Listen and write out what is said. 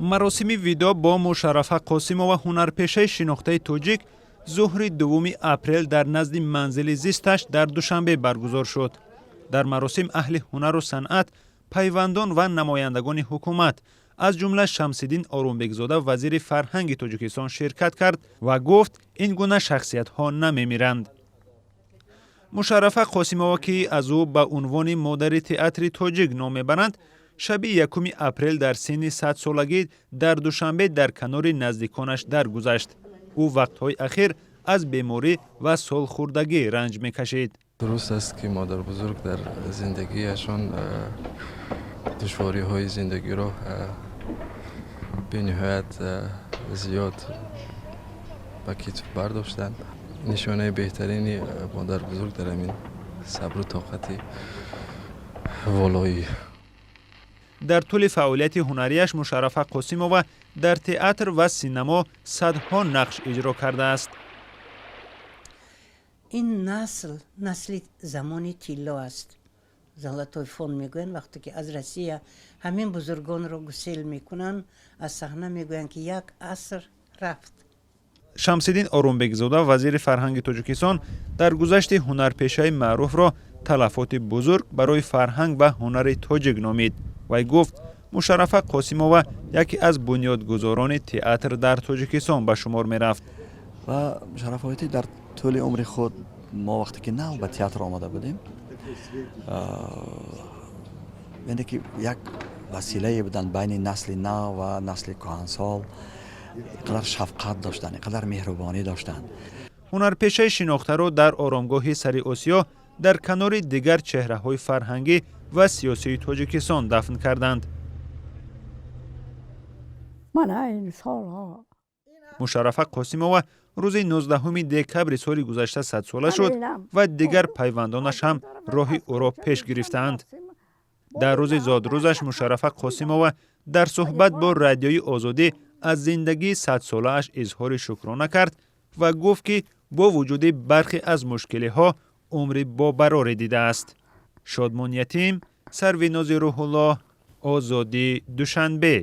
маросими видо бо Мушаррафа Қосимова ҳунарпешаи шинохтаи тоҷик зуҳри 2 апрел дар назди манзили зисташ дар Душанбе баргузор шуд. дар маросим аҳли ҳунару санъат, пайвандон ва намояндагони ҳукумат аз ҷумла Шамсиддин Орунбекзода вазири фарҳанги Тоҷикистон ширкат кард ва гуфт ин гуна шахсиятҳо намемиранд. Мушаррафа Қосимова, ки аз ӯ ба унвони модари театри тоҷик ном мебаранд, шаби 1 апрел дар синни 100-солагӣ дар Душанбе дар канори наздиконаш даргузашт. ӯ вақтҳои ахир аз беморӣ ва солхӯрдагӣ ранҷ мекашид. дуруст аст ки модarbузург дар зиндагиашон душвориҳои зиндагиро бениҳоят зиёд ба китф бардоштанд. нишонаи беҳтарини модарбузург дар ҳамин сабру тоқати волоӣ. дар тӯли фаъолияти ҳунарияш Мушаррафа Қосимова дар театр ва синемо садҳо нақш иҷро кардааст. ин насли замони тилло аст. Золотой фонд мегӯянд, вақте ки аз Россия ҳамин бузургонро гусел мекунанд, аз саҳна мегӯянд ки як аср рафт. Шамсиддин Орунбекзода вазири фарҳанги Тоҷикистон дар гузашти ҳунарпешаи маъруфро талафоти бузург барои фарҳанг ва ҳунари тоҷик номид. вай гуфт Мушаррафа Қосимова яке аз бунёдгузорони театр дар Тоҷикистон ба шумор мерафт. ва шарафояти дар тӯли умри худ мо вақте ки нав ба театр омада будем, яъне ки як василае буданд байни насли нав ва насли кӯҳансол. инқадар шафқат доштанд, инқадар меҳрубонӣ доштанд. ҳунарпешаи шинохтаро дар оромгоҳи Сари Осиё дар канори дигар чеҳраҳои фарҳангӣ ва сиёсии Тоҷикистон дафн карданд. Мушаррафа Қосимова рӯзи 19 декабри соли гузашта 100 сола шуд ва дигар пайвандонаш ҳам роҳи ӯро пеш гирифтаанд. дар рӯзи зодрӯзаш Мушаррафа Қосимова дар суҳбат бо Радиои Озодӣ аз зиндагии 100-солааш изҳори шукрона кард ва гуфт ки бо вуҷуди бархе аз мушкилиҳо умри бобароре дидааст. Шодмон Ятим, Сарвинози Рӯҳуллоҳ, Озодӣ, Душанбе.